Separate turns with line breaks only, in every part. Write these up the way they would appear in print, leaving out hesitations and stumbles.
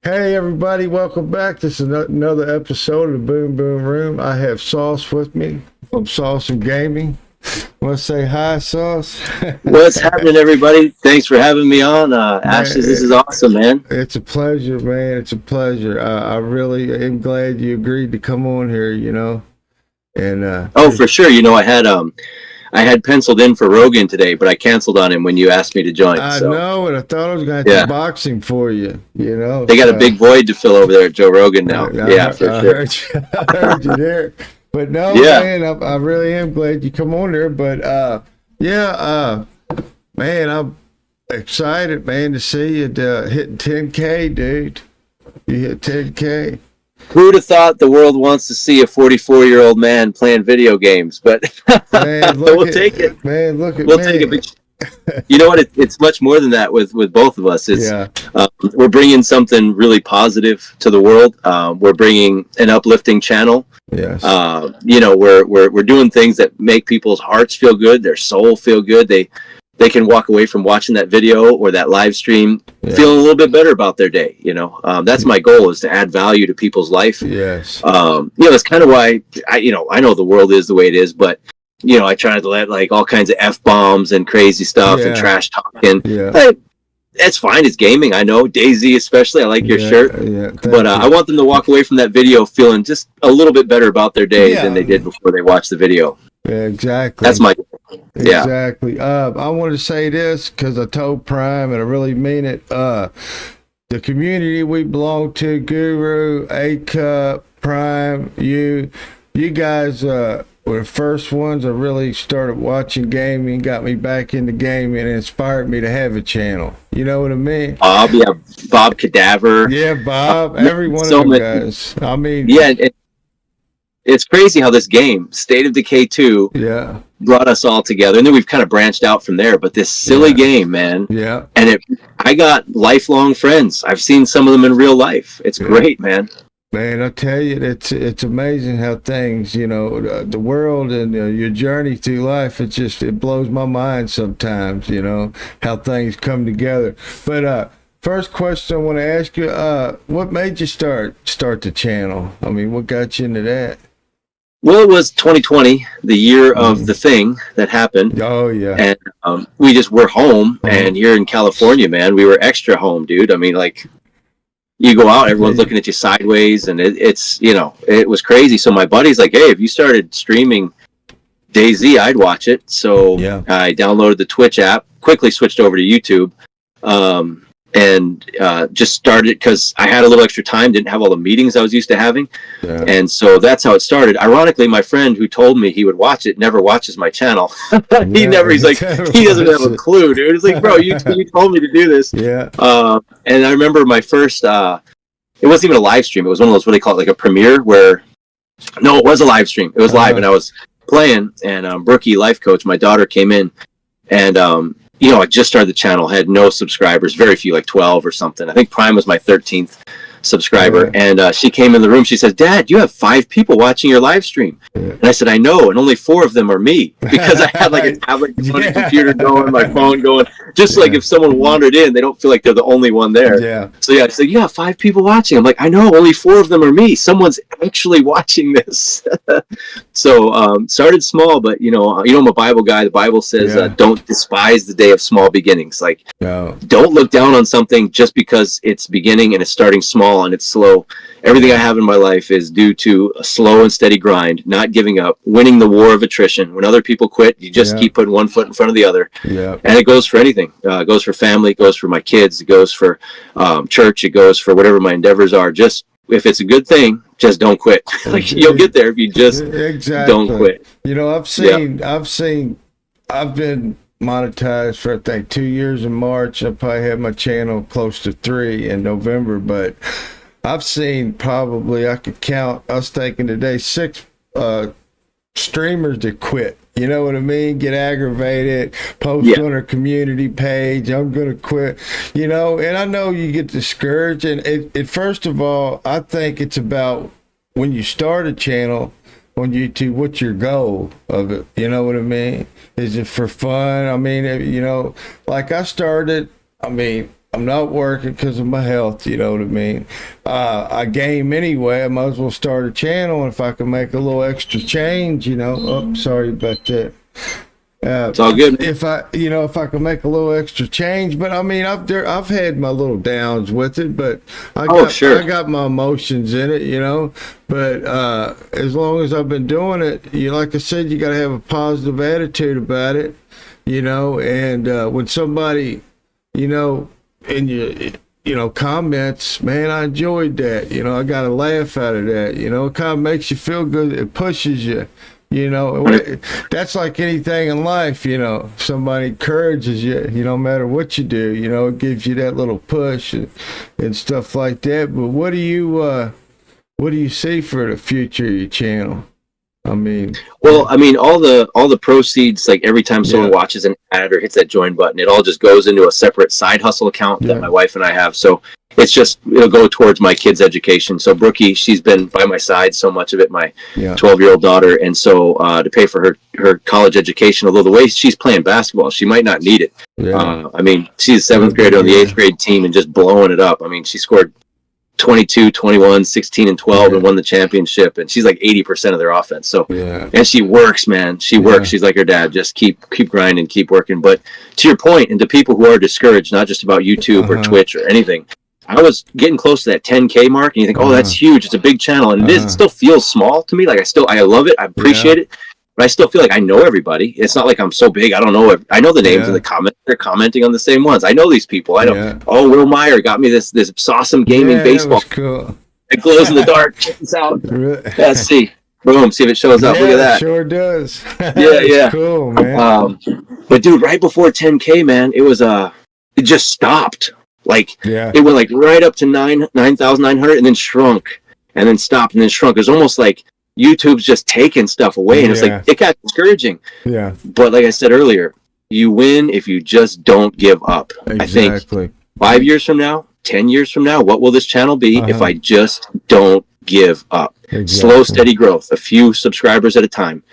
Hey everybody, welcome back. This is another episode of the Boom Boom Room. I have Sauce with me from SauceOme Gaming. Want to say hi, Sauce?
What's happening, everybody? Thanks for having me on. Ashes, this
Man,
is awesome, man.
it's a pleasure, man. It's a pleasure. I really am glad you agreed to come on here, and
Oh, for sure. I had penciled in for Rogan today, but I canceled on him when you asked me to join.
I
So,
know, and I thought I was going to have to
yeah,
box him for you.
they got a
So
big void to fill over there at Joe Rogan
I,
now.
I,
Yeah, for
I
sure.
heard you, I heard you there. But no,
Yeah.
man, I really am glad you come on there. But yeah, man, I'm excited, man, to see you hitting 10K, dude. You hit 10K.
Who would have thought the world wants to see a 44-year-old man playing video games? But
Man,
we'll take it.
look at
We'll take it.
me.
But you know what? It's much more than that with both of us. It's
Yeah,
we're bringing something really positive to the world. We're bringing an uplifting channel.
yes,
We're doing things that make people's hearts feel good, their soul feel good. They can walk away from watching that video or that live stream
yeah,
feeling a little bit better about their day. That's my goal, is to add value to people's life.
yes,
That's kind of why I know the world is the way it is, but I try to let like all kinds of f-bombs and crazy stuff and
yeah,
trash talking.
yeah,
That's fine. It's gaming. I know. Daisy, especially. I like your
yeah,
shirt.
yeah.
But
Thank
I
you.
want them to walk away from that video feeling just a little bit better about their day than
Yeah,
they did before they watched the video.
yeah,
That's
exactly.
my, yeah.
Exactly. I wanted to say this because I told Prime, and I really mean it. The community we belong to, Guru, A Cup, Prime, you guys were the first ones that really started watching gaming, got me back into gaming, and inspired me to have a channel. You know what I mean?
Bob, yeah. Bob Cadaver.
Yeah, Bob, every one of
So
them
many.
guys. I mean,
Yeah. It's crazy how this game, State of Decay 2,
yeah,
brought us all together. And then we've kind of branched out from there. But this silly
yeah,
game, man.
yeah.
I got lifelong friends. I've seen some of them in real life. It's
Yeah.
great, man.
Man, I tell you, it's amazing how things, the world and your journey through life. It blows my mind sometimes. How things come together. But first question I want to ask you, what made you start the channel? I mean, what got you into that?
Well, it was 2020, the year of
Mm.
the thing that happened.
Oh yeah.
And we just were home.
Uh-huh.
And here in California, man, we were extra home, dude. I mean, like, you go out, everyone's looking at you sideways, and it was crazy. So my buddy's like, hey, if you started streaming DayZ, I'd watch it. So
Yeah.
I downloaded the Twitch app, quickly switched over to YouTube, and just started because I had a little extra time, didn't have all the meetings I was used to having.
Yeah.
And so that's how it started. Ironically, my friend who told me he would watch it never watches my channel. He's like, he doesn't have a clue, dude. It's like, bro, you told me to do this.
Yeah.
And I remember my first, it wasn't even a live stream. It was one of those, what do they call it, like a premiere no, it was a live stream. It was live, and I was playing, and Brookie, life coach, my daughter, came in, and I just started the channel, had no subscribers, very few, like 12 or something. I think Prime was my 13th subscriber.
Yeah.
And she came in the room. She says, Dad, you have 5 people watching your live stream.
Yeah.
And I said, I know, and only 4 of them are me, because I had like a tablet going, a computer going, my phone going, just like if someone wandered in, they don't feel like they're the only one there.
Yeah.
So yeah, she said, you have 5 people watching. I'm like, I know, only 4 of them are me. Someone's actually watching this. So started small, but I'm a Bible guy. The Bible says,
Yeah.
don't despise the day of small beginnings. Like,
No.
don't look down on something just because it's beginning and it's starting small and it's slow. Everything I have in my life is due to a slow and steady grind, not giving up, winning the war of attrition. When other people quit, you just
Yeah.
keep putting one foot in front of the other.
Yeah.
And it goes for anything. It goes for family. It goes for my kids. It goes for church. It goes for whatever my endeavors are. Just, if it's a good thing, just don't quit. Like, you'll get there if you just
Exactly.
don't quit.
I've been monetized for I think 2 years in March. I probably had my channel close to 3 in November, but I've seen, probably I could count, I was thinking today, 6 streamers that quit. You know what I mean? Get aggravated, post
Yeah.
on their community page, I'm gonna quit. And I know you get discouraged. And it first of all, I think it's about, when you start a channel on YouTube, what's your goal of it? You know what I mean? Is it for fun? I mean, like I started, I'm not working because of my health, you know what I mean? I game anyway. I might as well start a channel, and if I can make a little extra change, you know. Oh, sorry about that.
It's all good, man.
If I can make a little extra change, but I mean, I've had my little downs with it, but I got my emotions in it, you know. But as long as I've been doing it, like I said, you got to have a positive attitude about it, you know. And when somebody, you know, in your comments, man, I enjoyed that, you know, I got a laugh out of that, you know. It kind of makes you feel good. It pushes you. You know, that's like anything in life, you know. Somebody encourages you, you know, no matter what you do, you know, it gives you that little push and stuff like that. But what do you see for the future of your channel? I mean,
well, I mean, all the proceeds, like every time someone watches an ad or hits that join button, it all just goes into a separate side hustle account that my wife and I have. So it'll go towards my kids' education. So Brookie, she's been by my side so much of it, my 12-year-old daughter, and so to pay for her college education. Although the way she's playing basketball, she might not need it. I mean, she's a 7th grader on the 8th grade team and just blowing it up. I mean, she scored 22, 21, 16, and 12 and won the championship, and she's like 80% of their offense. So and she works, man. She works. She's like her dad. Just keep grinding, keep working. But to your point, and to people who are discouraged, not just about YouTube or Twitch or anything, I was getting close to that 10K mark, and you think, oh, that's huge. It's a big channel, and it still feels small to me. Like I love it. I appreciate it. But I still feel like I know everybody. It's not like I'm so big. I don't know. I know the names of the comments. They're commenting on the same ones. I know these people. I know. Oh, Will Meyer got me this SauceOme gaming baseball.
That was cool.
It glows in the dark. Check this out. Let's see. Boom. See if it shows up. Look at that.
It sure does.
Yeah.
Cool, man.
But dude, right before 10K, man, it was it just stopped. Like it went like right up to 9,900 and then shrunk and then stopped and then shrunk. It was almost like YouTube's just taking stuff away, and it's like it got discouraging. But like I said earlier, you win if you just don't give up. Exactly. I think 5 years from now, 10 years from now, what will this channel be if I just don't give up? Slow, steady growth, a few subscribers at a time.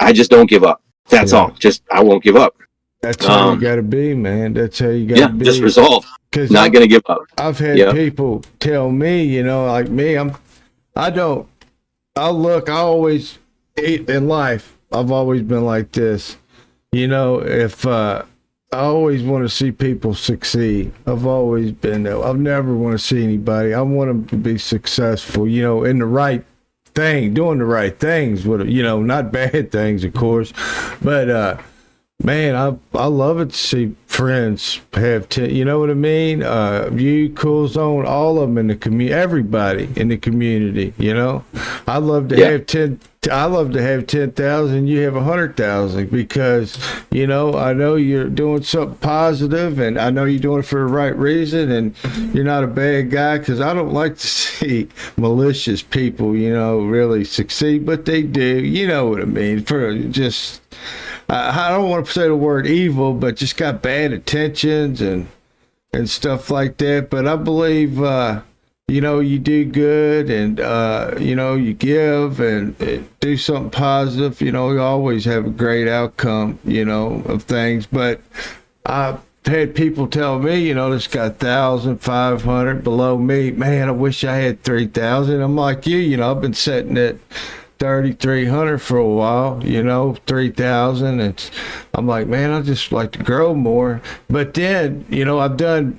I just don't give up. That's all. Just I won't give up.
That's how you got to be, man. That's how you got to be.
Just resolve. Not going to give up.
I've had people tell me, you know, like me, I always in life, I've always been like this. You know, if I always want to see people succeed. I've always been there. I've never want to see anybody. I want them to be successful, you know, in the right thing, doing the right things with, you know, not bad things, of course. But man, I love it to see friends have, you know what I mean? You, Cool Zone, all of them in the community, everybody in the community, you know? I love to have 10,000, you have 100,000, because, you know, I know you're doing something positive, and I know you're doing it for the right reason, and you're not a bad guy, because I don't like to see malicious people, you know, really succeed, but they do, you know what I mean? For just, I don't want to say the word evil, but just got bad intentions and stuff like that. But I believe, you know, you do good, and, you know, you give and do something positive. You know, you always have a great outcome, you know, of things. But I've had people tell me, you know, this got 1,500 below me. Man, I wish I had 3,000. I'm like you know, I've been setting it 3,300 for a while, you know, 3,000. And I'm like, man, I just like to grow more. But then, you know, I've done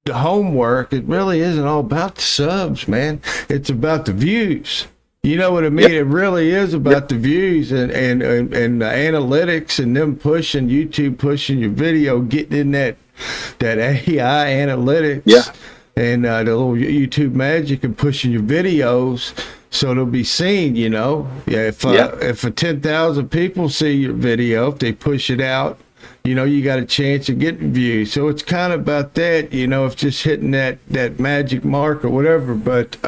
the homework. It really isn't all about the subs, man. It's about the views. You know what I mean? It really is about the views and the analytics, and them pushing YouTube, pushing your video, getting in that AI analytics and the little YouTube magic, and pushing your videos so they'll be seen, you know. If 10,000 people see your video, if they push it out, you know, you got a chance of getting views. So it's kind of about that, you know, if just hitting that magic mark or whatever. But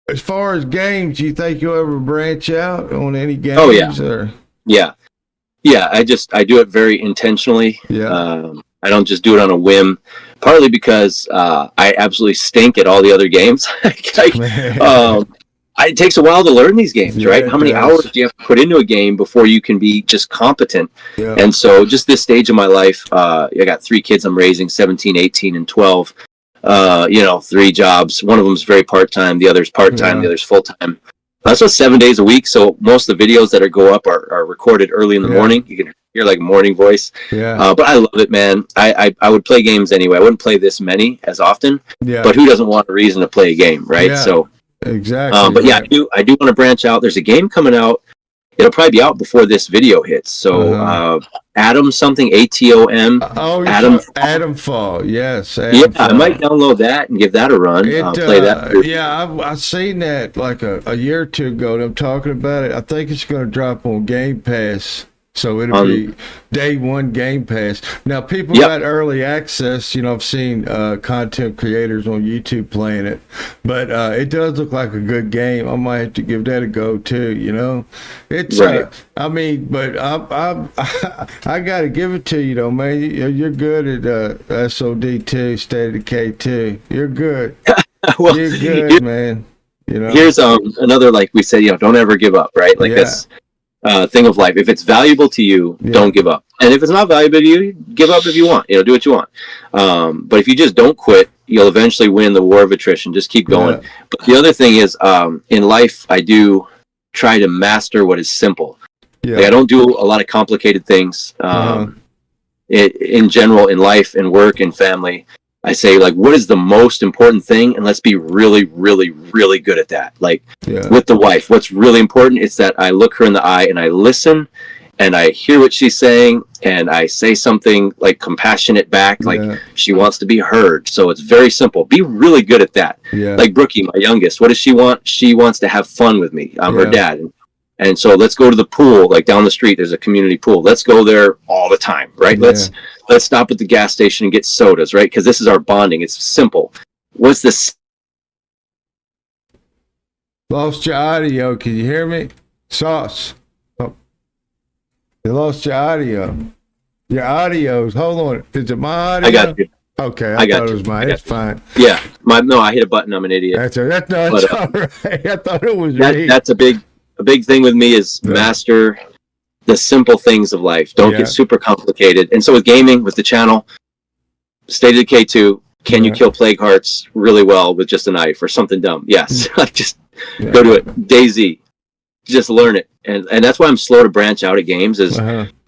as far as games, you think you'll ever branch out on any games?
Oh yeah. I do it very intentionally. I don't just do it on a whim, partly because I absolutely stink at all the other games. it takes a while to learn these games, right? How many hours do you have to put into a game before you can be just competent? Yeah. And so just this stage of my life, I got 3 kids I'm raising, 17, 18, and 12. 3 jobs. One of them is very part-time. The other's part-time. The other's full-time. So 7 days a week. So most of the videos that go up are recorded early in the morning. You can hear like a morning voice. Yeah. But I love it, man. I would play games anyway. I wouldn't play this many as often. Yeah. But who doesn't want a reason to play a game, right? Yeah. So exactly. But yeah, I do want to branch out. There's a game coming out. It'll probably be out before this video hits. So Atom something, ATOM.
Atom Fall. Yes. Fall.
I might download that and give that a run. Play that.
Yeah, I've seen that like a year or two ago. I'm talking about it. I think it's going to drop on Game Pass. So it'll be day one Game Pass. Now, people got early access. I've seen content creators on YouTube playing it. But it does look like a good game. I might have to give that a go, too, It's, right. But I got to give it to you, though, man. You're good at SOD, too, State of Decay, too. You're good. Well, you're good, man.
Here's another, like we said, don't ever give up, right? Like this. Thing of life. If it's valuable to you, don't give up. And if it's not valuable to you, give up if you want. Do what you want. But if you just don't quit, you'll eventually win the war of attrition. Just keep going. Yeah. But the other thing is, in life, I do try to master what is simple. Yeah. Like, I don't do a lot of complicated things. In general, in life and work and family, I say, like, what is the most important thing? And let's be really, really, really good at that. Like, with the wife, what's really important is that I look her in the eye and I listen and I hear what she's saying and I say something, like, compassionate back, like she wants to be heard. So it's very simple. Be really good at that. Yeah. Like Brookie, my youngest, what does she want? She wants to have fun with me. I'm her dad. And so let's go to the pool, like down the street, there's a community pool. Let's go there all the time, right? Yeah. Let's stop at the gas station and get sodas, right? Because this is our bonding. It's simple. What's this?
Lost your audio. Can you hear me? Sauce. Oh. You lost your audio. Your audio's, hold on. Is it my audio?
I got you.
Okay, I thought it was mine. It's fine.
Yeah. I hit a button. I'm an idiot.
That's all right. I thought it was me.
That's a big thing with me is master the simple things of life. Don't get super complicated. And so with gaming, with the channel, State of Decay 2, can you kill plague hearts really well with just a knife or something dumb? Yes. Just go to it. DayZ. Just learn it. And that's why I'm slow to branch out at games is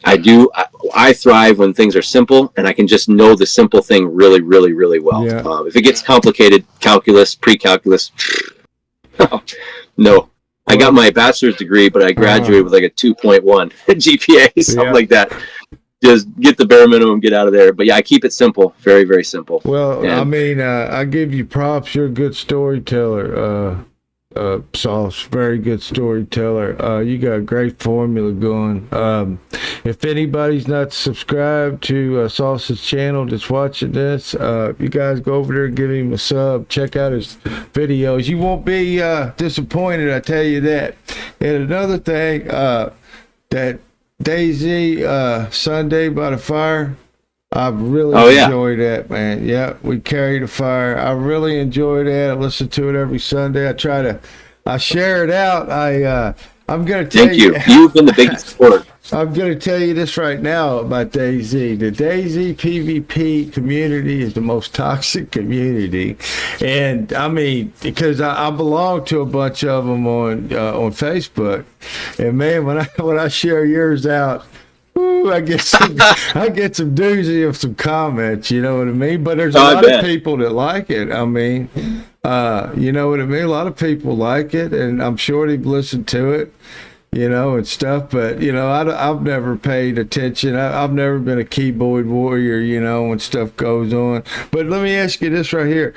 I thrive when things are simple and I can just know the simple thing really, really, really well. Yeah. If it gets complicated, calculus, pre-calculus, no. I got my bachelor's degree, but I graduated with like a 2.1 GPA, something like that. Just get the bare minimum, get out of there. But yeah, I keep it simple, very, very simple.
Well, I give you props. You're a good storyteller, Sauce. Very good storyteller. You got a great formula going. If anybody's not subscribed to Sauce's channel that's watching this, you guys go over there and give him a sub. Check out his videos. You won't be disappointed, I tell you that. And another thing, that DayZ Sunday by the fire, I really enjoyed that, man. Yeah, we carried the fire. I really enjoy that. I listen to it every Sunday. I share it out. I'm gonna tell you.
Thank you. You've been the biggest supporter.
I'm gonna tell you this right now about DayZ. The DayZ PvP community is the most toxic community, and I mean because I belong to a bunch of them on Facebook, and man, when I share yours out. Ooh, I get some doozy of some comments, you know what I mean? But there's a lot of people that like it. I mean, you know what I mean? A lot of people like it, and I'm sure they've listened to it, and stuff. But, I've never paid attention. I've never been a keyboard warrior, when stuff goes on. But let me ask you this right here.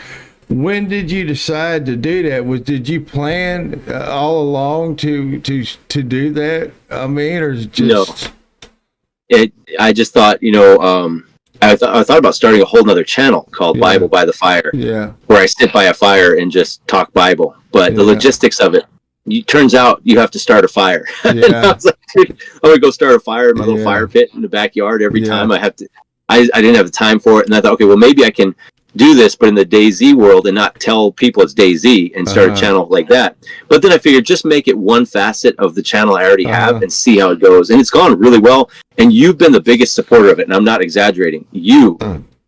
When did you decide to do that? Did you plan all along to do that? I mean, or is it just...
No. I just thought, I thought about starting a whole nother channel called Bible by the Fire, where I sit by a fire and just talk Bible. But the logistics of it, turns out you have to start a fire. And I was like, dude, I'm gonna go start a fire in my little fire pit in the backyard every time. I didn't have the time for it, and I thought, okay, well maybe I can do this, but in the DayZ world, and not tell people it's DayZ and start a channel like that. But then I figured just make it one facet of the channel I already have and see how it goes. And it's gone really well. And you've been the biggest supporter of it. And I'm not exaggerating.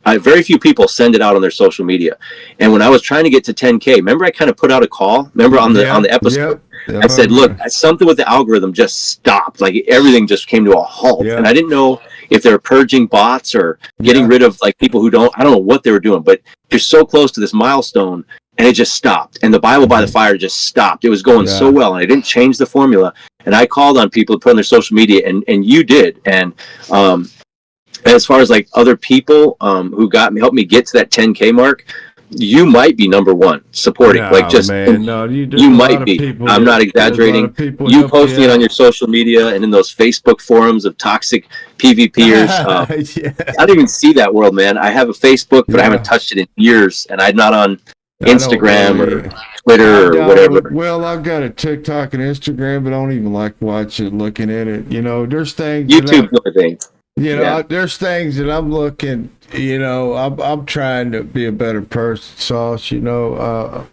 Very few people send it out on their social media. And when I was trying to get to 10K, remember I kind of put out a call. Remember on the episode, I said, "Look, something with the algorithm just stopped. Like everything just came to a halt." And I didn't know if they're purging bots or getting rid of like people who I don't know what they were doing, but you're so close to this milestone and it just stopped. And the Bible by the Fire just stopped. It was going so well and I didn't change the formula. And I called on people to put on their social media and you did. And as far as like other people who helped me get to that 10K mark, you might be number one supporting. You might be. I'm not exaggerating. You posting it on your social media and in those Facebook forums of toxic PvPers. I don't even see that world, man. I have a Facebook, but I haven't touched it in years, and I'm not on Instagram or Twitter or whatever.
Well, I've got a TikTok and Instagram, but I don't even like watching, looking at it. You know, there's things.
YouTube's another thing.
You know, there's things that I'm looking, you know, I'm trying to be a better person, Sauce, you know,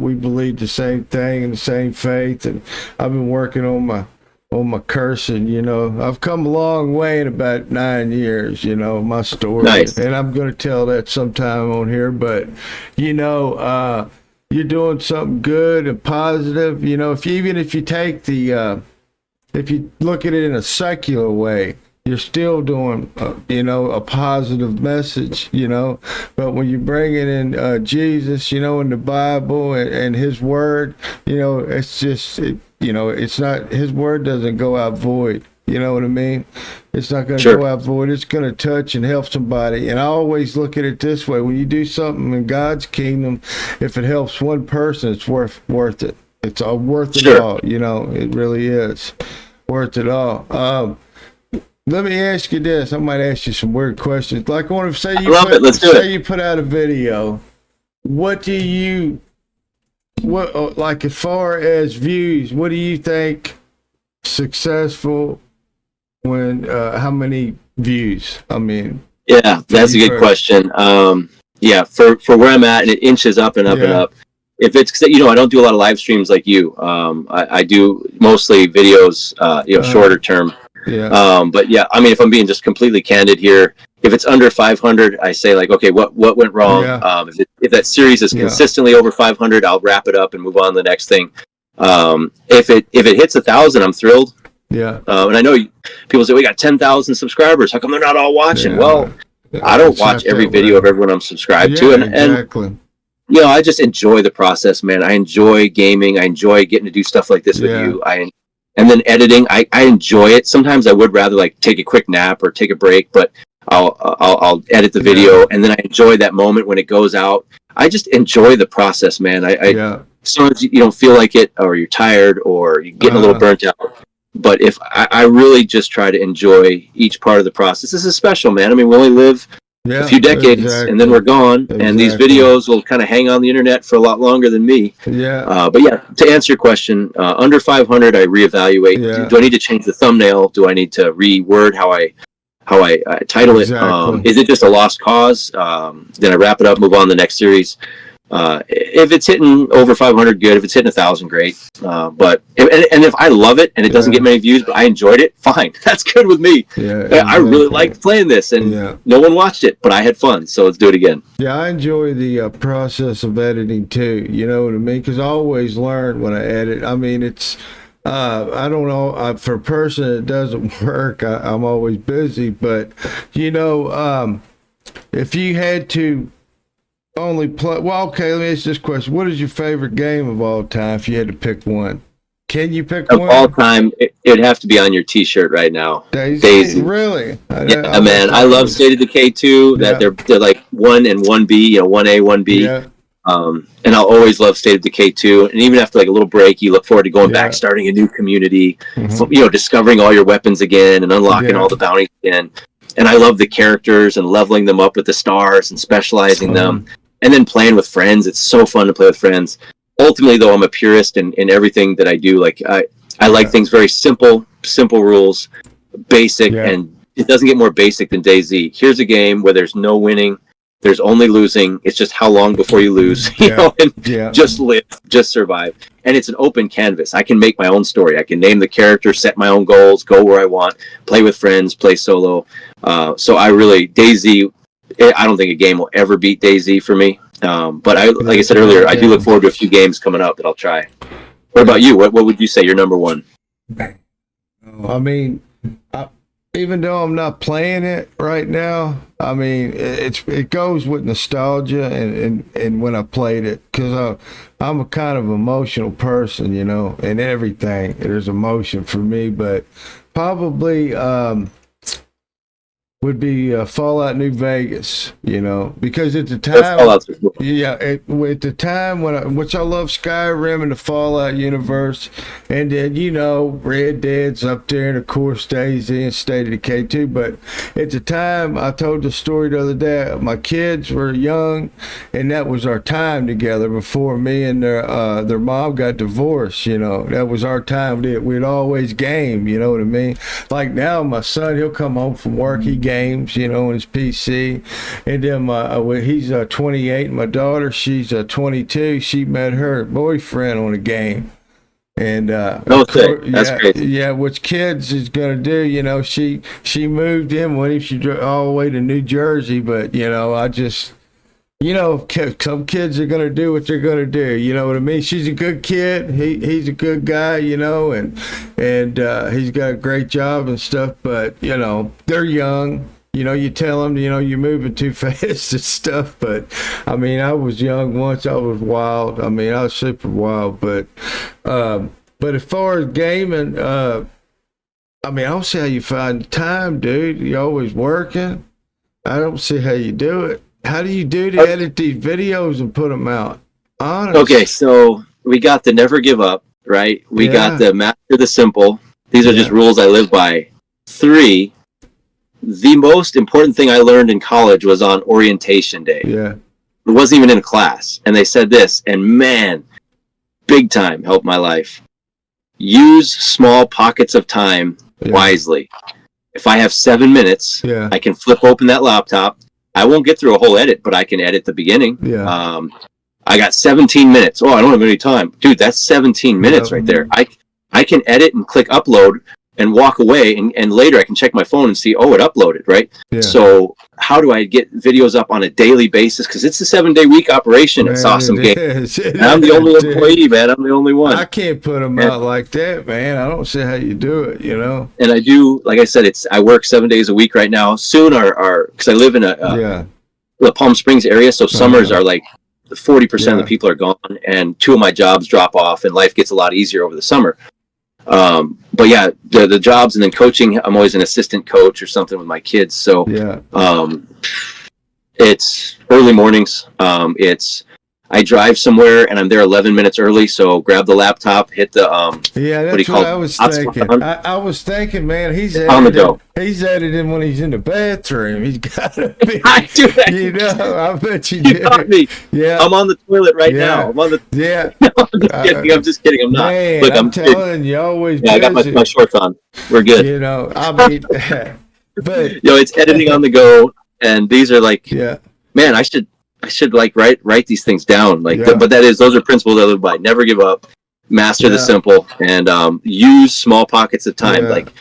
we believe the same thing and the same faith, and I've been working on my cursing, you know. I've come a long way in about 9 years, you know, my story.
Nice.
And I'm going to tell that sometime on here, but, you know, you're doing something good and positive, you know, even if you take if you look at it in a secular way, you're still doing, you know, a positive message, you know. But when you bring it in Jesus, you know, in the Bible and His Word, you know, it's just, you know, it's not, His Word doesn't go out void. You know what I mean? It's not going to go out void. It's going to touch and help somebody. And I always look at it this way: when you do something in God's kingdom, if it helps one person, it's worth it. It's all worth it all. You know, it really is worth it all. Let me ask you this. I might ask you some weird questions. Like, I want to say you put out a video. What like as far as views, what do you think successful when, how many views? I mean.
Yeah, that's a good question. For where I'm at, and it inches up and up and up. If it's, you know, I don't do a lot of live streams like you. I do mostly videos, you know, shorter term. But yeah, I mean, if I'm being just completely candid here, if it's under 500, I say like, okay, what went wrong? If that series is consistently over 500, I'll wrap it up and move on to the next thing. If it hits 1,000, I'm thrilled. And I know people say we got 10,000 subscribers. How come they're not all watching? Well, I don't watch every video of everyone I'm subscribed to, and you know, I just enjoy the process, man. I enjoy gaming. I enjoy getting to do stuff like this with you. And then editing, I enjoy it. Sometimes I would rather like take a quick nap or take a break, but I'll edit the video, and then I enjoy that moment when it goes out. I just enjoy the process, man. Sometimes you don't feel like it, or you're tired, or you're getting a little burnt out. But if I really just try to enjoy each part of the process. This is special, man. I mean, we only live a few decades, and then we're gone. And these videos will kind of hang on the internet for a lot longer than me. But yeah, to answer your question, under 500, I reevaluate. Do I need to change the thumbnail? Do I need to reword how I title it? Is it just a lost cause? Then I wrap it up, move on to the next series. If it's hitting over 500, good. If it's hitting 1,000, great. But if I love it and it doesn't get many views, but I enjoyed it, fine. That's good with me. I really liked playing this, and no one watched it, but I had fun. So let's do it again. Yeah, I enjoy the process of editing too. You know what I mean? Because I always learn when I edit. I mean, it's I don't know, for a person that doesn't work, I'm always busy. But you know, if you had to only play, well, okay, let me ask this question: what is your favorite game of all time? If you had to pick one, can you pick one of all time? It'd have to be on your T-shirt right now.
DayZ. Really?
Man, I love State of Decay 2. That they're like 1 and 1B, you know, 1A, 1B. And I'll always love State of Decay 2. And even after like a little break, you look forward to going back, starting a new community, you know, discovering all your weapons again and unlocking all the bounties again. And I love the characters and leveling them up with the stars and specializing them. And then playing with friends. It's so fun to play with friends. Ultimately, though, I'm a purist in everything that I do. Like I like things very simple rules, basic, and it doesn't get more basic than DayZ. Here's a game where there's no winning. There's only losing. It's just how long before you lose, you know, and just live, just survive. And it's an open canvas. I can make my own story. I can name the character, set my own goals, go where I want, play with friends, play solo. So I really, DayZ, I don't think a game will ever beat DayZ for me. But like I said earlier, I do look forward to a few games coming up that I'll try. What about you? What would you say your number one?
I mean, even though I'm not playing it right now, I mean, it goes with nostalgia and when I played it, because I'm a kind of emotional person, you know, and everything. There's emotion for me, but probably would be Fallout New Vegas, you know, because at the time, at the time which I love Skyrim and the Fallout universe, and then, you know, Red Dead's up there, and of course DayZ and State of Decay too. But at the time, I told the story the other day, my kids were young, and that was our time together before me and their mom got divorced. You know, that was our time. We'd always game. You know what I mean? Like now, my son, he'll come home from work, he games, you know, on his PC, and then he's 28. My daughter, she's 22. She met her boyfriend on a game, and
that's crazy.
Yeah, which kids is gonna do? You know, she moved in with him. She drove all the way to New Jersey, but you know, I just. You know, some kids are gonna do what they're gonna do. You know what I mean? She's a good kid. He's a good guy. You know, and he's got a great job and stuff. But you know, they're young. You know, you tell them, you know, you're moving too fast and stuff. But I mean, I was young once. I was wild. I mean, I was super wild. But as far as gaming, I mean, I don't see how you find the time, dude. You're always working. I don't see how you do it. How do you do to edit these videos and put them out? Honest.
Okay, so we got the never give up, right? We got the master the simple. These are just rules I live by. 3, the most important thing I learned in college was on orientation day.
Yeah.
It wasn't even in a class. And they said this, and man, big time helped my life. Use small pockets of time wisely. If I have 7 minutes, I can flip open that laptop. I won't get through a whole edit, but I can edit the beginning. Yeah. I got 17 minutes. Oh, I don't have any time. Dude, that's 17 minutes right there. I can edit and click upload and walk away, and later I can check my phone and see, oh, it uploaded, right? Yeah. So how do I get videos up on a daily basis? Because it's a 7-day week operation at SauceOme Games. I'm the only employee, man. I'm the only one.
I can't put them out like that, man. I don't see how you do it, you know?
And I do, like I said, I work 7 days a week right now. Soon because I live in the Palm Springs area, so summers are like 40% of the people are gone, and 2 of my jobs drop off, and life gets a lot easier over the summer. But yeah, the jobs and then coaching, I'm always an assistant coach or something with my kids. So, it's early mornings. I drive somewhere and I'm there 11 minutes early. So grab the laptop, hit the,
that's what I was thinking. I was thinking, man, he's
on the go.
He's editing when he's in the bathroom. He's got to be.
I do that.
You know, I bet you
got me.
Yeah.
I'm on the toilet right now. I'm on the.
Yeah.
No, I'm just kidding. I'm not.
Man,
Look,
I'm telling you, always.
Yeah,
busy.
I got my shorts on. We're good.
You know, I mean, but
it's editing on the go, and these are like, man, I should like write these things down. Like, but those are principles I live by. Never give up, master the simple, and use small pockets of time. Like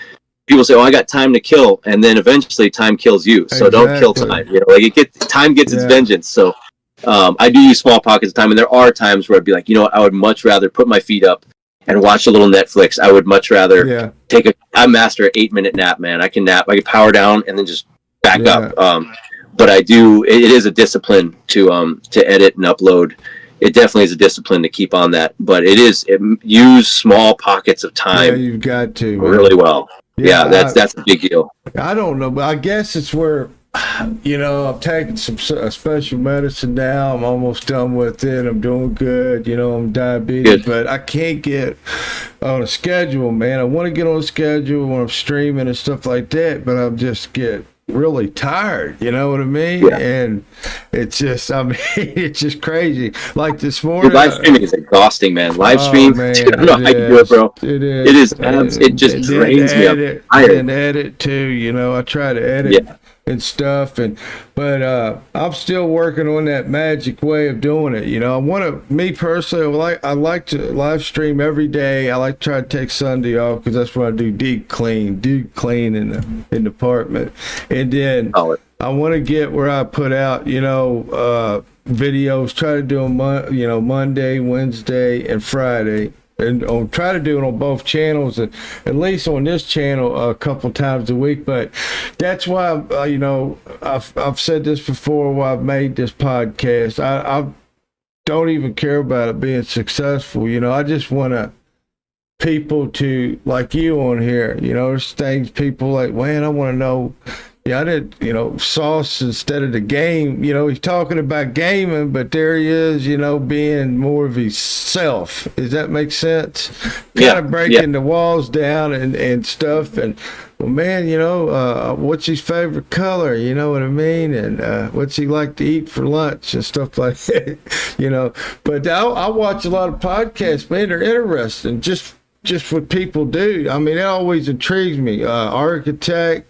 people say, oh, I got time to kill, and then eventually time kills you. So don't kill time. You know, like time gets its vengeance. So I do use small pockets of time, and there are times where I'd be like, you know what, I would much rather put my feet up and watch a little Netflix. I would much rather I master an 8-minute nap, man. I can nap. I can power down and then just back up. But it is a discipline to edit and upload. It definitely is a discipline to keep on that. But use small pockets of time.
Yeah, you've got to
really well. Yeah, that's a big deal.
I don't know, but I guess it's where, you know, I'm taking some special medicine now. I'm almost done with it. I'm doing good. You know, I'm diabetic, but I can't get on a schedule, man. I want to get on a schedule when I'm streaming and stuff like that, but I'm just get really tired, you know what I mean? And it's just, it's just crazy. Like this morning,
live streaming is exhausting, man. Live stream, dude, I don't know how you do it, bro.
It
is. It just drains me up.
And edit too, you know. I try to edit and stuff. But I'm still working on that magic way of doing it. I want to, me personally, I like to live stream every day. I like to try to take Sunday off because that's when I do deep clean in the apartment, and then I want to get where I put out, videos. Try to do them, Monday, Wednesday, and Friday. And I'll try to do it on both channels, and at least on this channel a couple times a week. But that's why, I've said this before. Why I've made this podcast. I don't even care about it being successful. I just want people to like you on here. There's things people like. Man, I want to know. Yeah, I did, Sauce instead of the game. He's talking about gaming, but there he is, being more of himself. Does that make sense? Kind of breaking the walls down and stuff. And, well, man, what's his favorite color? You know what I mean? And what's he like to eat for lunch and stuff like that, But I watch a lot of podcasts, man. They're interesting. Just what people do. I mean, it always intrigues me. Architect.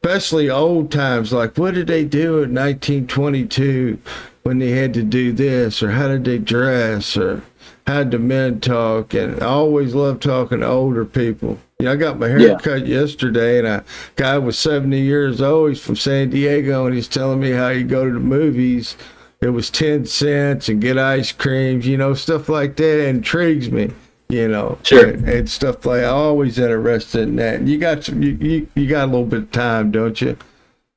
Especially old times, like what did they do in 1922 when they had to do this, or how did they dress, or how did the men talk? And I always love talking to older people. I got my hair cut yesterday, and a guy was 70 years old. He's from San Diego, and he's telling me how you go to the movies. It was 10 cents and get ice creams, stuff like that. It intrigues me.
Sure.
And stuff like. I'm always interested in that. You got you got a little bit of time, don't you?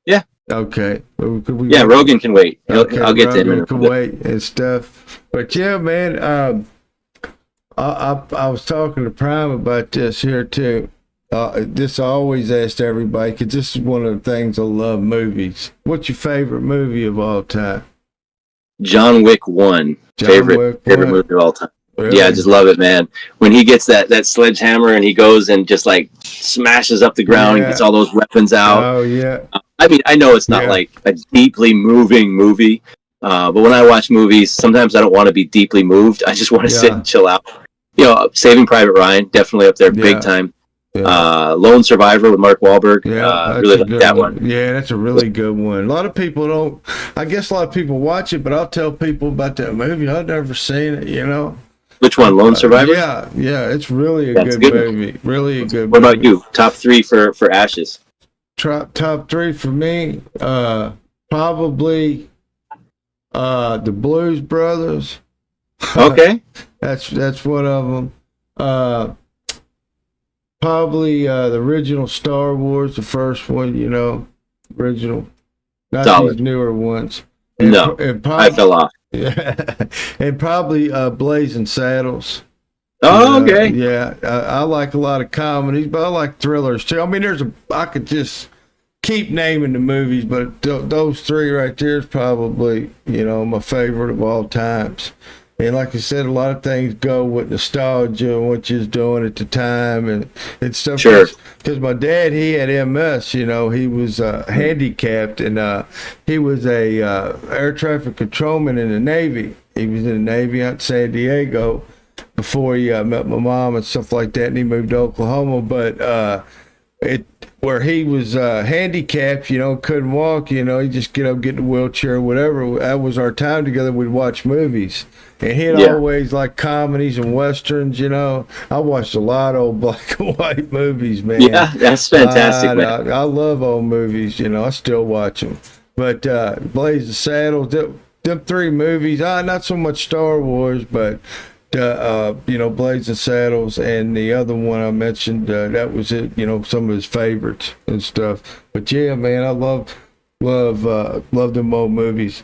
Yeah.
Okay.
Rogan can wait.
Okay,
I'll get to him.
Rogan can wait and stuff. But yeah, man. I was talking to Prime about this here too. This I always ask everybody because this is one of the things I love. Movies. What's your favorite movie of all time?
John Wick 1. Favorite movie of all time. Really? Yeah, I just love it, man. When he gets that sledgehammer and he goes and just like smashes up the ground and gets all those weapons out.
Oh, yeah.
I mean, I know it's not like a deeply moving movie, but when I watch movies, sometimes I don't want to be deeply moved. I just want to sit and chill out. Saving Private Ryan, definitely up there, big time. Yeah. Lone Survivor with Mark Wahlberg. Really like that one.
Yeah, that's a really good one. A lot of people don't. I guess a lot of people watch it, but I'll tell people about that movie. I've never seen it.
Which one, Lone Survivor?
Yeah, it's really a good movie. Really a good movie.
What about you? Top 3 for Ashes?
Top 3 for me, probably the Blues Brothers.
Okay.
That's one of them. Probably the original Star Wars, the first one, original. Not
Solid.
These newer ones.
No, I fell off.
Yeah, and probably Blazing Saddles.
Oh, okay.
Yeah, I like a lot of comedies, but I like thrillers too. I mean, I could just keep naming the movies, but those 3 right there is probably, my favorite of all times. And like I said, a lot of things go with nostalgia and what you was doing at the time and stuff.
Sure.
Because my dad, he had MS, he was handicapped, and he was a air traffic controlman in the Navy. He was in the Navy out in San Diego before he met my mom and stuff like that, and he moved to Oklahoma. But where he was handicapped, couldn't walk, he just get up, get in a wheelchair, whatever. That was our time together. We'd watch movies. And he'd always like comedies and westerns, I watched a lot of old black and white movies, man.
Yeah, that's fantastic, man.
I love old movies, I still watch them. But Blazing Saddles, them 3 movies, not so much Star Wars, but Blazing Saddles and the other one I mentioned, that was it, some of his favorites and stuff. But yeah, man, I love them old movies.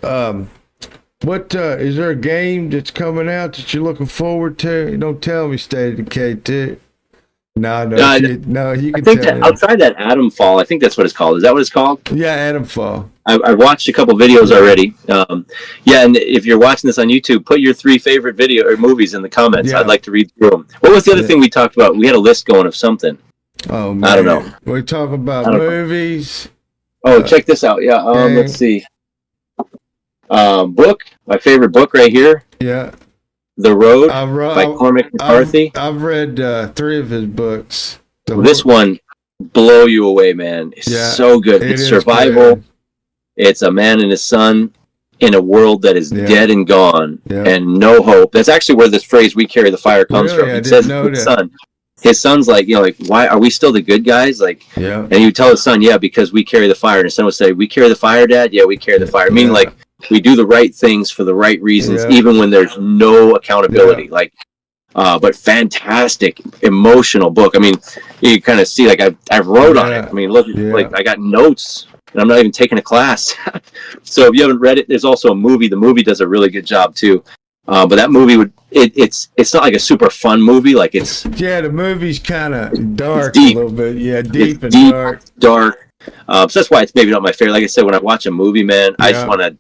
What is there a game that's coming out that you're looking forward to? Don't tell me State of Decay 2. No, you can tell me.
I'll try that Atom Fall. I think that's what it's called. Is that what it's called?
Yeah, Atom Fall.
I've watched a couple videos already. And if you're watching this on YouTube, put your 3 favorite video or movies in the comments. Yeah. I'd like to read through them. What was the other thing we talked about? We had a list going of something.
Oh, man.
I don't know.
We talk about movies.
Oh, check this out. Yeah, let's see. Book. My favorite book right here.
Yeah.
The Road by Cormac McCarthy.
I've read 3 of his books.
This one blow you away, man. It's so good. It's survival.
Good.
It's a man and his son in a world that is dead and gone and no hope. That's actually where this phrase "we carry the fire" comes from. It says his son. His son's like, like, why are we still the good guys? Like, and you tell his son, because we carry the fire. And his son would say, "We carry the fire, Dad." Yeah, we carry the fire. Meaning, like, we do the right things for the right reasons, even when there's no accountability. Like, but fantastic, emotional book. I mean, you kind of see, like, I've wrote on it. I mean, look, like, I got notes. And I'm not even taking a class. So if you haven't read it, there's also a movie. The movie does a really good job too. But that movie it's not like a super fun movie. Like it's
the movie's kind of dark a little bit. Yeah, deep and
dark. So that's why it's maybe not my favorite. Like I said, when I watch a movie, man, I just want to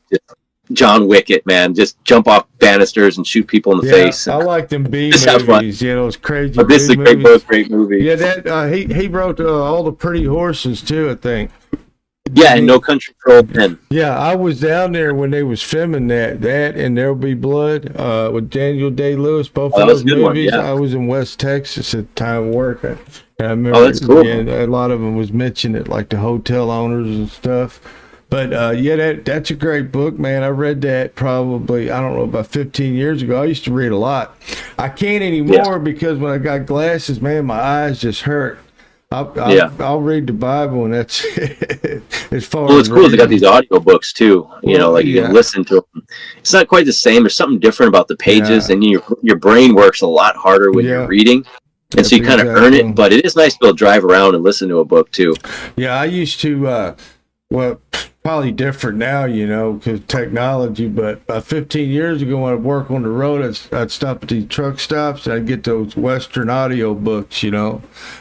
John Wick it, man. Just jump off banisters and shoot people in the face.
I like them B movies. Those crazy.
But this is a great movie.
Yeah, that he wrote all the Pretty Horses too, I think.
Yeah, and No Country for Old Men.
Yeah, I was down there when they was filming that and There'll Be Blood with Daniel Day-Lewis. Both of those movies. I was in West Texas at the time of work. I remember.
That's cool.
And a lot of them was mentioning it, like the hotel owners and stuff. But that's a great book, man. I read that probably, I don't know, about 15 years ago. I used to read a lot. I can't anymore because when I got glasses, man, my eyes just hurt. I'll read the Bible, and that's as far.
Well, it's cool. They got these audio books too. You can listen to them. It's not quite the same. There's something different about the pages, and your brain works a lot harder when you're reading, and so you kind of earn it. But it is nice to be able to drive around and listen to a book too.
Yeah, I used to. Probably different now, because technology. But about 15 years ago, when I'd work on the road, I'd stop at these truck stops and I'd get those Western audio books,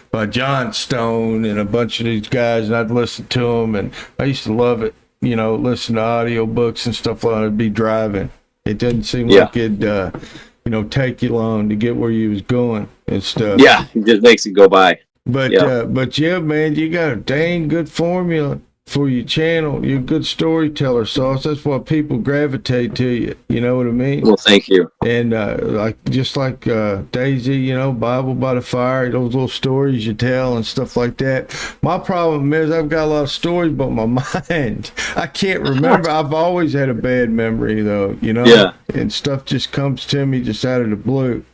by John Stone and a bunch of these guys, and I'd listen to them. And I used to love it, listen to audio books and stuff like that. I'd be driving. It didn't seem like it'd, take you long to get where you was going and stuff.
Yeah, it just makes it go by.
But man, you got a dang good formula for your channel. You're a good storyteller, Sauce. That's why people gravitate to you. You know what I mean?
Well, thank you.
And just like Daisy, Bible by the Fire, those little stories you tell and stuff like that. My problem is I've got a lot of stories, but my mind, I can't remember. I've always had a bad memory, though.
Yeah.
And stuff just comes to me just out of the blue.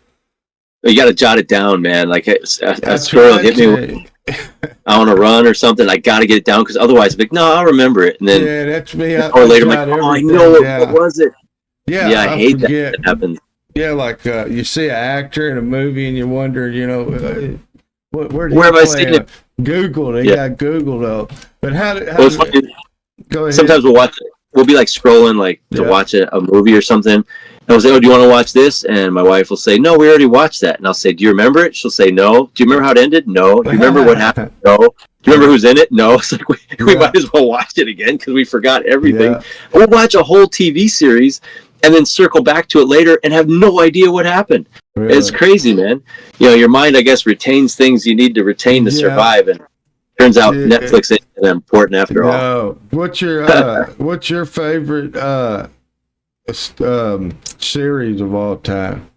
You got to jot it down, man. Like a squirrel hit me. I want to run or something. I got to get it down because otherwise, I'm like, no, I'll remember it. And then
that's me.
Or later, I'm like, I know it. What was it?
Yeah,
I hate that happens.
Yeah, like you see an actor in a movie and you're wondering, where
have I seen it?
Google. They got Google though. But go ahead.
Sometimes we'll be like scrolling to watch a movie or something. And I'll say, oh, do you want to watch this? And my wife will say, no, we already watched that. And I'll say, do you remember it? She'll say, no. Do you remember how it ended? No. Do you remember what happened? No. Do you remember who's in it? No. It's like, we might as well watch it again because we forgot everything. Yeah. We'll watch a whole TV series and then circle back to it later and have no idea what happened. Really? It's crazy, man. Your mind, I guess, retains things you need to retain to survive. And turns out Netflix isn't important after all.
What's your favorite series of all time?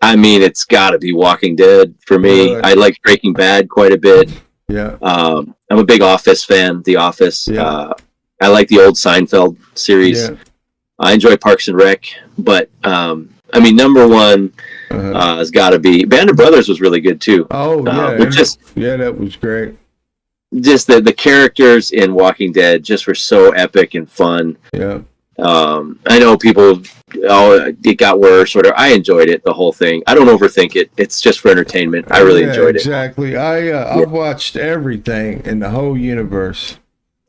I mean, it's got to be Walking Dead for me. I like Breaking Bad quite a bit.
Yeah.
I'm a big Office fan. The Office.
Yeah.
I like the old Seinfeld series.
Yeah.
I enjoy Parks and Rec, but I mean, number one has got to be Band of Brothers was really good too.
Oh yeah, that was great.
Just the characters in Walking Dead just were so epic and fun.
Yeah.
I know people, it got worse. I enjoyed it, the whole thing. I don't overthink it. It's just for entertainment. I really enjoyed it.
Exactly. I've watched everything in the whole universe.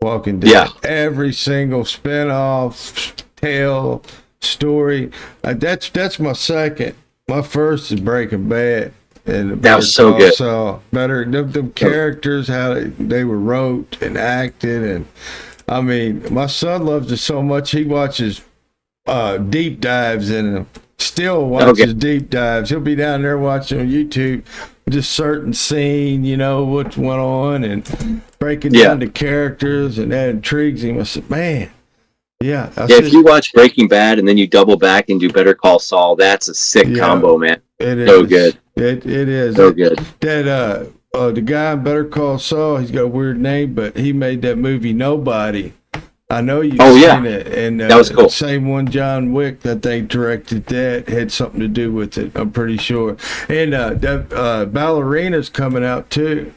Walking Dead.
Yeah.
Every single spinoff, tale, story. That's my second. My first is Breaking Bad. And
that was so good.
So better the characters, how they were wrote and acted, and I mean, my son loves it so much he watches deep dives in them. Still watches deep dives. He'll be down there watching on YouTube just certain scene, what went on, and breaking down the characters, and that intrigues him. I said, man. Yeah.
If you watch Breaking Bad and then you double back and do Better Call Saul, that's a sick combo, man.
It is.
So good.
It is.
So good.
That the guy in Better Call Saul, he's got a weird name, but he made that movie Nobody. I know you've
Oh yeah,
seen it, and
that was cool.
same one, John Wick, that they directed that had something to do with it. I'm pretty sure. And that Ballerina's coming out too.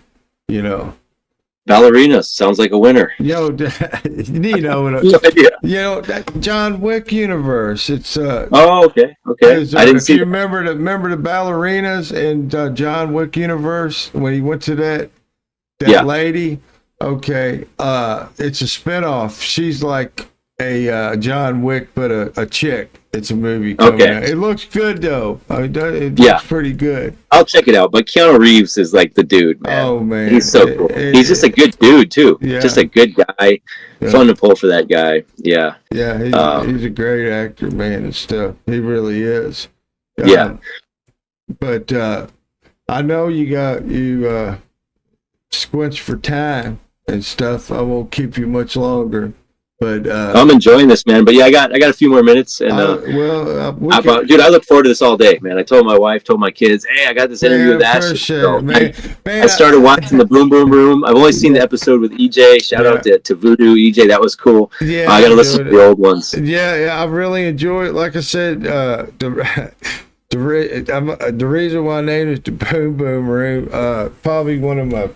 You know.
Ballerina sounds like a winner.
Yo, you know,
No idea.
you know that John Wick universe. It's
Oh, okay, okay. I didn't
if
see
you
that.
remember the Ballerinas and John Wick universe when he went to that
Yeah.
lady. Okay, it's a spinoff. She's like a John Wick, but a chick. It's a movie coming
Okay.
out. It looks good though. I mean, it
Yeah.
looks pretty good.
I'll check it out. But Keanu Reeves is like the dude, man.
Oh man,
He's so cool. He's just a good dude too.
Yeah.
Just a good guy.
Yeah.
Fun to pull for that guy. Yeah.
Yeah, he's a great actor, man, and stuff. He really is.
Yeah.
But I know you squinch for time and stuff. I won't keep you much longer. But
I'm enjoying this, man. But yeah, I got a few more minutes, and dude, I look forward to this all day, man. I told my wife, told my kids, hey, I got this interview with Ashley. So I started watching the Boom Boom Room. I've only seen the episode with EJ. Shout out to Voodoo EJ. That was cool.
Yeah,
I got to listen to the old ones.
Yeah, I really enjoy it. Like I said, the reason why I named it the Boom Boom Room, probably one of my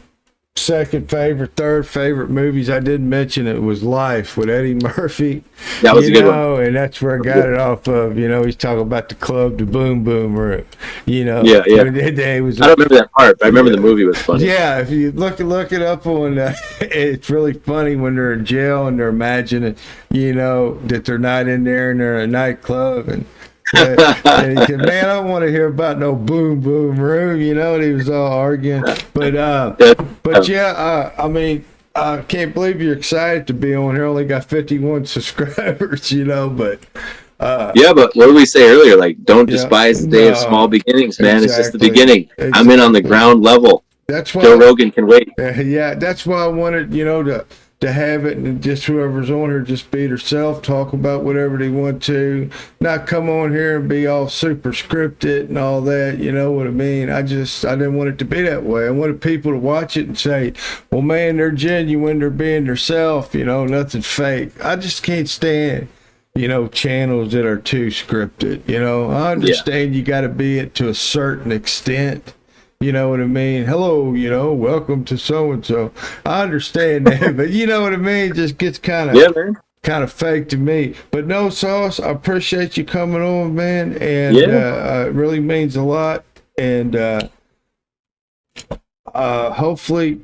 second favorite, third favorite movies. I didn't mention it was Life with Eddie Murphy.
That was a good one.
And that's where I got it off of. You know, he's talking about the club, the Boom Boom Room. You know,
yeah.
I don't
remember that part, but I remember the movie was funny.
Yeah, if you look it up on, it's really funny when they're in jail and they're imagining, you know, that they're not in there and they're in a nightclub and he said, man, I don't want to hear about no boom boom room, you know, and he was all arguing. But yeah, I mean, I can't believe you're excited to be on here. Only got 51 subscribers, you know, but
yeah, but what did we say earlier? Like, don't despise the day of small beginnings, man. It's just the beginning. I'm in on the ground level.
That's why
Joe Rogan can wait.
Yeah, that's why I wanted, you know, to have it and just whoever's on here just be herself, talk about whatever they want to, not come on here and be all super scripted and all that, you know what I mean? I didn't want it to be that way. I wanted people to watch it and say, well, man, they're genuine, they're being themselves, you know, nothing fake. I just can't stand, you know, channels that are too scripted, you know. I understand you got to be it to a certain extent. You know what I mean? Hello, you know, welcome to so-and-so. I understand that, but you know what I mean? It just gets kind of fake to me. But no, Sauce, I appreciate you coming on, man. And it really means a lot. And hopefully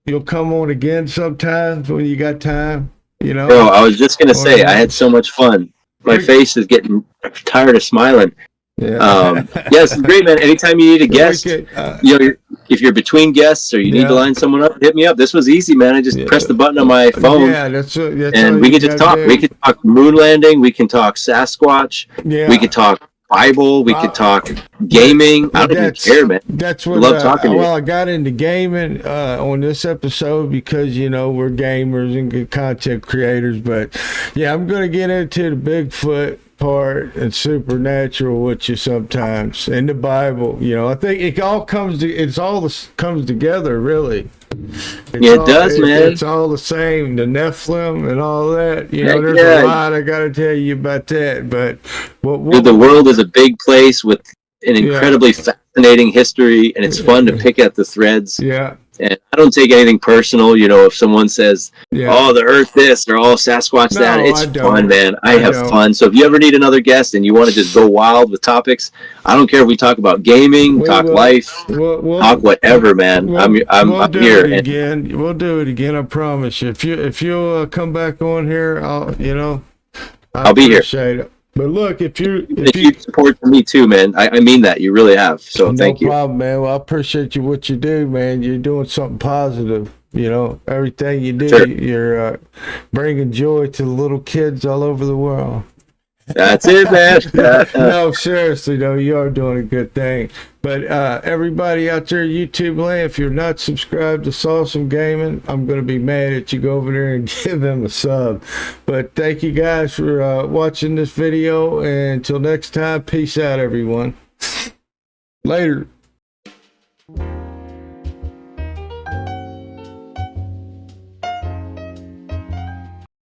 you'll come on again sometimes when you got time, you know?
Bro, I was just going to say, I had so much fun. My face is getting tired of smiling. Yeah. This is great, man. Anytime you need a guest, you know, if you're between guests or you need to line someone up, hit me up. This was easy, man. I just pressed the button on my phone.
Yeah, that's
and we can just talk. We can talk moon landing. We can talk Sasquatch. Yeah. We could talk Bible. We could talk gaming. I don't even care, man.
That's what
I love talking to you.
I got into gaming on this episode because, you know, we're gamers and good content creators. But yeah, I'm going to get into the Bigfoot part and supernatural with you sometimes in the Bible. You know, I think it all comes together, really.
It does, man.
It's all the same, the Nephilim and all that. You know, there's a lot I got to tell you about that. But
dude, the world is a big place with an incredibly fascinating history, and it's fun to pick at the threads.
Yeah.
And I don't take anything personal, you know, if someone says, oh, the earth this, or oh, Sasquatch that. It's fun, man. I have fun. So if you ever need another guest and you want to just go wild with topics, I don't care if we talk about gaming, talk life, talk whatever, man. I'm here.
We'll do it again, I promise you. If you'll come back on here, I'll
be here.
It. But look, if you
support me too, man, I mean that. You really have. So thank you.
No problem, man. Well, I appreciate you what you do, man. You're doing something positive. You know, everything you do, you're bringing joy to the little kids all over the world.
That's it, man.
No, seriously, though, you are doing a good thing. But everybody out there, YouTube land, if you're not subscribed to SauceOme Gaming, I'm going to be mad at you. Go over there and give them a sub. But thank you guys for watching this video. And until next time, peace out, everyone. Later.